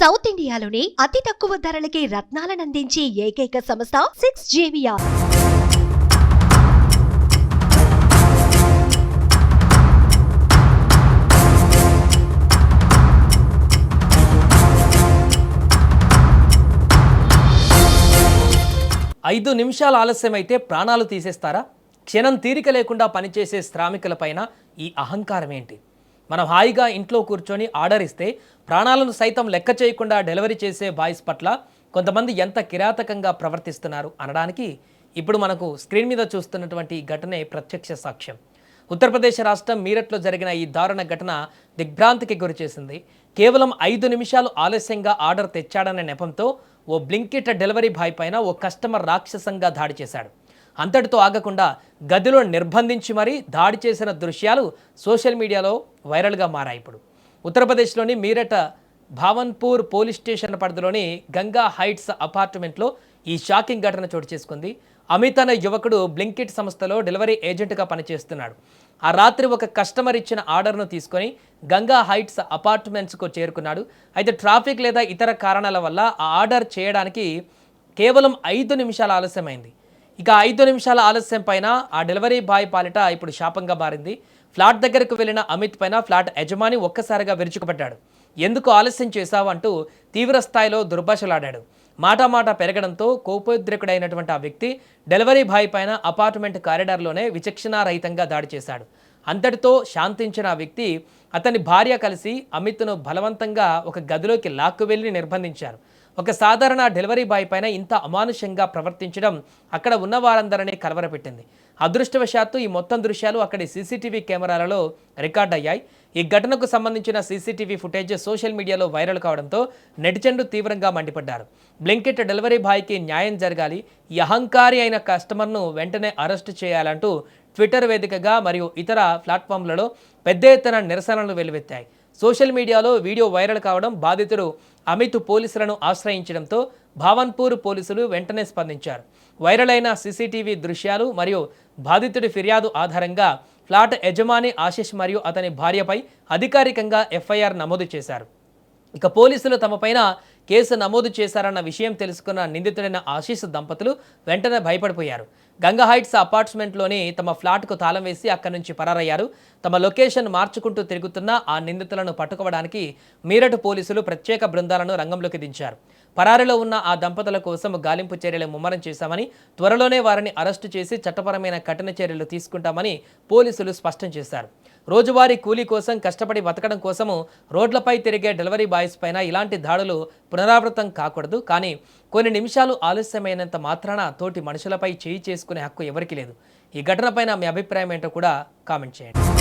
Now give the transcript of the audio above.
South ఇండియాలోనే అతి తక్కువ ధరలకి రత్నాలనందించే ఏకైక సంస్థ 6JVR. ఐదు నిమిషాల ఆలస్యమైతే ప్రాణాలు తీసేస్తారా? క్షణం తీరిక లేకుండా పనిచేసే శ్రామికులపైన ఈ అహంకారం ఏంటి? మనం హాయిగా ఇంట్లో కూర్చొని ఆర్డర్ ఇస్తే ప్రాణాలను సైతం లెక్క చేయకుండా డెలివరీ చేసే బాయ్స్ పట్ల కొంతమంది ఎంత కిరాతకంగా ప్రవర్తిస్తున్నారు అనడానికి ఇప్పుడు మనకు స్క్రీన్ మీద చూస్తున్నటువంటి ఘటనే ప్రత్యక్ష సాక్ష్యం. ఉత్తరప్రదేశ్ రాష్ట్రం మీరట్లో జరిగిన ఈ దారుణ ఘటన దిగ్భ్రాంతికి గురిచేసింది. కేవలం 5 నిమిషాలు ఆలస్యంగా ఆర్డర్ తెచ్చాడనే నెపంతో ఓ బ్లింకిట్ డెలివరీ బాయ్ పైన ఓ కస్టమర్ రాక్షసంగా దాడి చేశాడు. అంతటితో ఆగకుండా గదిలో నిర్బంధించి మరీ దాడి చేసిన దృశ్యాలు సోషల్ మీడియాలో వైరల్గా మారాయి. ఇప్పుడు ఉత్తరప్రదేశ్లోని మీరట్ భావన్పూర్ పోలీస్ స్టేషన్ పరిధిలోని గంగా హైట్స్ అపార్ట్మెంట్లో ఈ షాకింగ్ ఘటన చోటు చేసుకుంది. అమిత్ అనే యువకుడు బ్లింకిట్ సంస్థలో డెలివరీ ఏజెంట్గా పనిచేస్తున్నాడు. ఆ రాత్రి ఒక కస్టమర్ ఇచ్చిన ఆర్డర్ను తీసుకొని గంగా హైట్స్ అపార్ట్మెంట్స్కు చేరుకున్నాడు. అయితే ట్రాఫిక్ లేదా ఇతర కారణాల వల్ల ఆ ఆర్డర్ చేయడానికి కేవలం 5 నిమిషాల ఆలస్యమైంది. ఇక 5 నిమిషాల ఆలస్యం పైన ఆ డెలివరీ బాయ్ పాలిట ఇప్పుడు శాపంగా మారింది. ఫ్లాట్ దగ్గరకు వెళ్ళిన అమిత్ పైన ఫ్లాట్ యజమాని ఒక్కసారిగా విరుచుకుపడ్డాడు. ఎందుకు ఆలస్యం చేశావు అంటూ తీవ్ర స్థాయిలో దుర్భాషలాడాడు. మాట పెరగడంతో కోపోద్రికుడైనటువంటి ఆ వ్యక్తి డెలివరీ బాయ్ పైన అపార్ట్మెంట్ కారిడార్లోనే విచక్షణారహితంగా దాడి చేశాడు. అంతటితో శాంతించిన ఆ వ్యక్తి అతని భార్య కలిసి అమిత్ను బలవంతంగా ఒక గదిలోకి లాక్కు వెళ్ళి నిర్బంధించారు. ఒక సాధారణ డెలివరీ బాయ్ పైన ఇంత అమానుషంగా ప్రవర్తించడం అక్కడ ఉన్న వారందరినీ కలవరపెట్టింది. అదృష్టవశాత్తు ఈ మొత్తం దృశ్యాలు అక్కడి సీసీటీవీ కెమెరాలలో రికార్డ్ అయ్యాయి. ఈ ఘటనకు సంబంధించిన సీసీటీవీ ఫుటేజ్ సోషల్ మీడియాలో వైరల్ కావడంతో నెటిజన్లు తీవ్రంగా మండిపడ్డారు. బ్లింకిట్ డెలివరీ బాయ్కి న్యాయం జరగాలి, ఈ అహంకారి అయిన కస్టమర్ను వెంటనే అరెస్టు చేయాలంటూ ట్విట్టర్ వేదికగా మరియు ఇతర ప్లాట్ఫామ్లలో పెద్ద ఎత్తున నిరసనలు వెల్లువెత్తాయి. సోషల్ మీడియాలో వీడియో వైరల్ కావడం, బాధితుడు అమిత్ పోలీసులను ఆశ్రయించడంతో భావన్పూర్ పోలీసులు వెంటనే స్పందించారు. వైరల్ అయిన సీసీటీవీ దృశ్యాలు మరియు బాధితుడి ఫిర్యాదు ఆధారంగా ఫ్లాట్ యజమాని ఆశిష్ మరియు అతని భార్యపై అధికారికంగా ఎఫ్ఐఆర్ నమోదు చేశారు. ఇక పోలీసులు తమపైన కేసు నమోదు చేశారన్న విషయం తెలుసుకున్న నిందితుడైన ఆశీష్ దంపతులు వెంటనే భయపడిపోయారు. గంగా హైట్స్ అపార్ట్మెంట్లోని తమ ఫ్లాట్కు తాళం వేసి అక్కడి నుంచి పరారయ్యారు. తమ లొకేషన్ మార్చుకుంటూ తిరుగుతున్న ఆ నిందితులను పట్టుకోవడానికి మీరట్ పోలీసులు ప్రత్యేక బృందాలను రంగంలోకి దించారు. పరారీలో ఉన్న ఆ దంపతుల కోసం గాలింపు చర్యలు ముమ్మరం చేశామని, త్వరలోనే వారిని అరెస్టు చేసి చట్టపరమైన కఠిన చర్యలు తీసుకుంటామని పోలీసులు స్పష్టం చేశారు. రోజువారీ కూలీ కోసం కష్టపడి బతకడం కోసము రోడ్లపై తిరిగే డెలివరీ బాయ్స్ పైన ఇలాంటి దాడులు పునరావృతం కాకూడదు. కానీ కొన్ని నిమిషాలు ఆలస్యమైనంత మాత్రాన తోటి మనుషులపై చేయి చేసుకునే హక్కు ఎవరికీ లేదు. ఈ ఘటనపైన మీ అభిప్రాయం ఏంటో కూడా కామెంట్ చేయండి.